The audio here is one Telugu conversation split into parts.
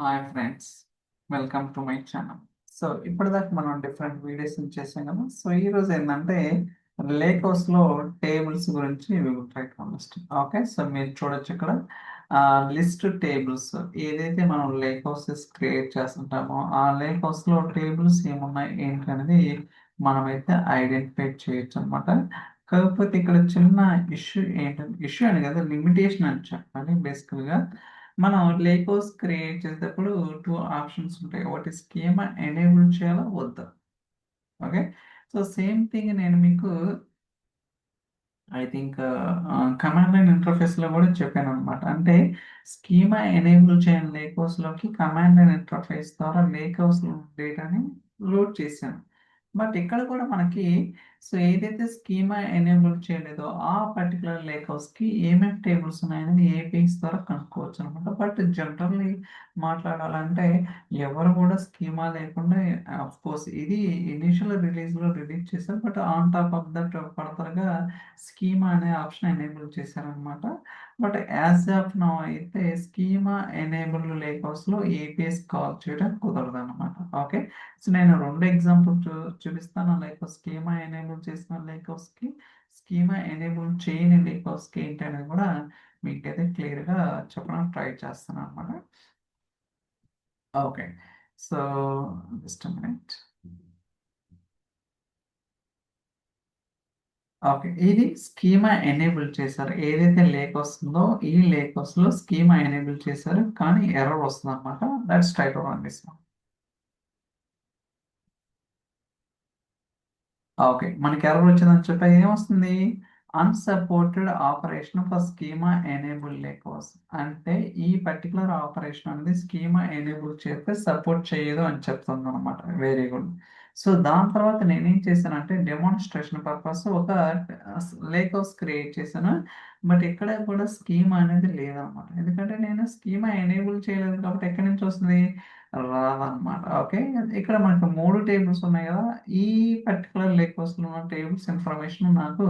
Hi friends, welcome to my channel. So ఇప్పటిదాకా మనం డిఫరెంట్ వీడియోస్ చేసాం కదా. సో ఈ రోజు ఏంటంటే లేకోస్లో టేబుల్స్ గురించి try to understand. Okay, so మీరు చూడొచ్చు ఇక్కడ లిస్ట్ టేబుల్స్. ఏదైతే మనం లేకోసెస్ క్రియేట్ చేస్తుంటామో ఆ లేకోస్లో టేబుల్స్ ఏమున్నాయి ఏంటి అనేది మనమైతే ఐడెంటిఫై చేయొచ్చు అనమాట. కాకపోతే ఇక్కడ చిన్న ఇష్యూ ఏంటంటే, ఇష్యూ అని కదా, లిమిటేషన్ అని చెప్పాలి. బేసికల్గా మనం లేకోస్ క్రియేట్ చేసేటప్పుడు టూ ఆప్షన్స్ ఉంటాయి. ఒకటి స్కీమా ఎనేబుల్ చేయాలా వద్దా. ఓకే, సో సేమ్ థింగ్ నేను మీకు ఐ థింక్ కమాండ్ లైన్ ఇంటర్ఫేస్లో కూడా చెప్పాను అనమాట. అంటే స్కీమా ఎనేబుల్ చేయని లేకోస్లోకి కమాండ్ లైన్ ఇంటర్ఫేస్ ద్వారా లేకోస్ డేటాని లోడ్ చేశాను. బట్ ఇక్కడ కూడా మనకి సో ఏదైతే స్కీమా ఎనేబుల్ చేయలేదో ఆ పర్టికులర్ లేకౌస్కి ఏమేమి టేబుల్స్ ఉన్నాయనేది ఏపీఎస్ ద్వారా కనుక్కోవచ్చు అనమాట. బట్ జనరల్లీ మాట్లాడాలంటే ఎవరు కూడా స్కీమా లేకుండా, అఫ్ కోర్స్ ఇది ఇనిషియల్ రిలీజ్లో రిలీజ్ చేశారు, but on top of that ఫర్దర్గా స్కీమా అనే ఆప్షన్ ఎనేబుల్ చేశారనమాట. బట్ యాజ్ ఆఫ్ నౌ అయితే స్కీమా ఎనేబుల్ లేకౌస్లో ఏపీఎస్ కాల్ చేయడం కుదరదు అనమాట. ఓకే, సో నేను రెండు ఎగ్జాంపుల్ చూపిస్తాను. లైక్ స్కీమా ఎనేబుల్ చేసిన లేకౌస్కి, స్కీమా ఎనేబుల్ చేయని లేకౌస్కి ఏంటి అనేది కూడా మీకైతే క్లియర్గా చెప్పడానికి ట్రై చేస్తాను అనమాట. Okay, so just minute. Okay, ఇది స్కీమా ఎనేబుల్ చేశారు. ఏదైతే లేక్ వస్తుందో ఈ లేక్ లో స్కీమా ఎనేబుల్ చేశారు, కానీ ఎర్రర్ వస్తుంది అనమాట. That's try to run this. Okay, మనకి ఎర్రర్ వచ్చిందని చెప్పి ఏమొస్తుంది? Unsupported operation for schema enable lakehouse. అంటే ఈ పర్టికులర్ ఆపరేషన్ అనేది స్కీమా ఎనేబుల్ చేస్తే సపోర్ట్ చేయదు అని చెప్తుంది అనమాట. Very good. సో దాని తర్వాత నేనేం చేశానంటే డెమాన్స్ట్రేషన్ పర్పస్ ఒక లేకోస్ క్రియేట్ చేశాను. బట్ ఇక్కడ కూడా స్కీమా అనేది లేదనమాట. ఎందుకంటే నేను స్కీమా ఎనేబుల్ చేయలేదు కాబట్టి ఎక్కడి నుంచి వస్తుంది? రాదనమాట. ఓకే, ఇక్కడ మనకు మూడు టేబుల్స్ ఉన్నాయి కదా. ఈ పర్టికులర్ లేకోస్లో ఉన్న టేబుల్స్ ఇన్ఫర్మేషన్ నాకు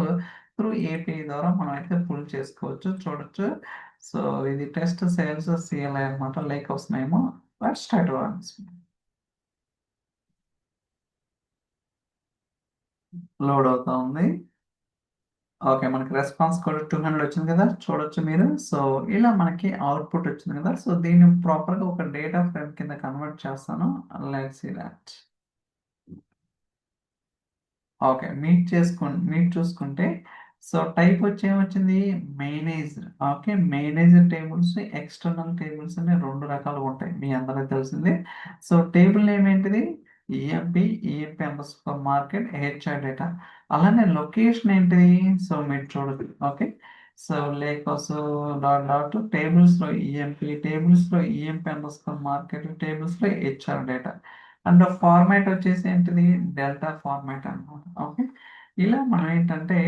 త్రూ ఏపీఐ ద్వారా మనం అయితే పుల్ చేసుకోవచ్చు, చూడొచ్చు. సో ఇది టెస్ట్ సేల్స్ సిఎల్ఐ అనమాట. Lakehouse name. Let's start once. Load అవుతా ఉంది. ఓకే, మనకి రెస్పాన్స్ కూడా 200 వచ్చింది కదా, చూడొచ్చు మీరు. సో ఇలా మనకి అవుట్పుట్ వచ్చింది కదా. సో దీన్ని ప్రాపర్గా ఒక డేటా ఫ్రేమ్ కింద కన్వర్ట్ చేస్తాను. Let's see that. ఓకే, మీట్ చూసుకుంటే సో టైప్ వచ్చి ఏమొచ్చింది? Manager. Okay, manager tables, external tables అనే రెండు రకాలుగా ఉంటాయి, మీ అందరికి తెలిసింది. సో టేబుల్ నేమ్ ఏంటిది? EMP underscore market HR data. అలానే లొకేషన్ ఏంటిది? సో మీరు చూడదు. Okay, so lakehouse dot dot టేబుల్స్లో ఈఎంపి అండర్ స్కోర్ మార్కెట్, టేబుల్స్లో హెచ్ఆర్ డేటా. అండ్ ఫార్మాట్ వచ్చేసి ఏంటిది? డెల్టా ఫార్మాట్ అన్నమాట. ఓకే, ఇలా మనం ఏంటంటే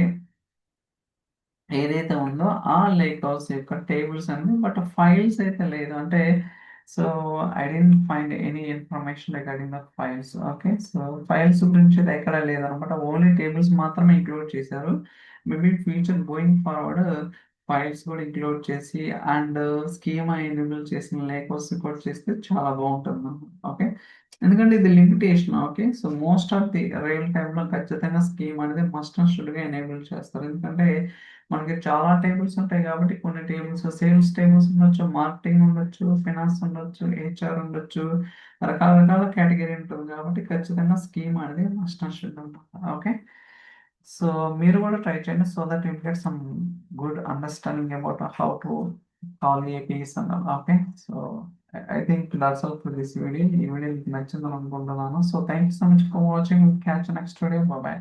ఏదైతే ఉందో ఆ లేక్ హౌస్ యొక్క టేబుల్స్ అండి, బట్ ఫైల్స్ అయితే లేదు. అంటే so I didn't find any information regarding the files. Okay, so files గురించి అయితే ఎక్కడ లేదనమాట. ఓన్లీ టేబుల్స్ మాత్రమే ఇంక్లూడ్ చేశారు. Maybe future going forward files కూడా ఇంక్లూడ్ చేసి అండ్ స్కీమా ఎనేబుల్ చేసిన లేక్ హౌస్ కూడా చేస్తే చాలా బాగుంటుంది. ఓకే, ఎందుకంటే ఇది limitation. Okay, so most of the real టైంలో ఖచ్చితంగా స్కీమ్ అనేది మస్ట్ అండ్ షుడ్గా ఎనేబుల్ చేస్తారు. ఎందుకంటే మనకి చాలా టేబుల్స్ ఉంటాయి కాబట్టి కొన్ని టేబుల్స్ సేల్స్ టేబుల్స్ ఉండొచ్చు, మార్కెటింగ్ ఉండొచ్చు, ఫైనాన్స్ ఉండొచ్చు, హెచ్ఆర్ ఉండొచ్చు, రకరకాల కేటగిరీ ఉంటుంది కాబట్టి ఖచ్చితంగా స్కీమ్ అనేది మస్ట్ అండ్ షుడ్ ఉంటుంది. ఓకే, సో మీరు కూడా ట్రై చేయండి so that you get some good understanding about how to call APIs అన్నారు. Okay, so I think that's all for this video. ఈ వీడియో మీకు నచ్చిందని అనుకుంటున్నాను. So thank you so much for watching. Catch next video. Bye.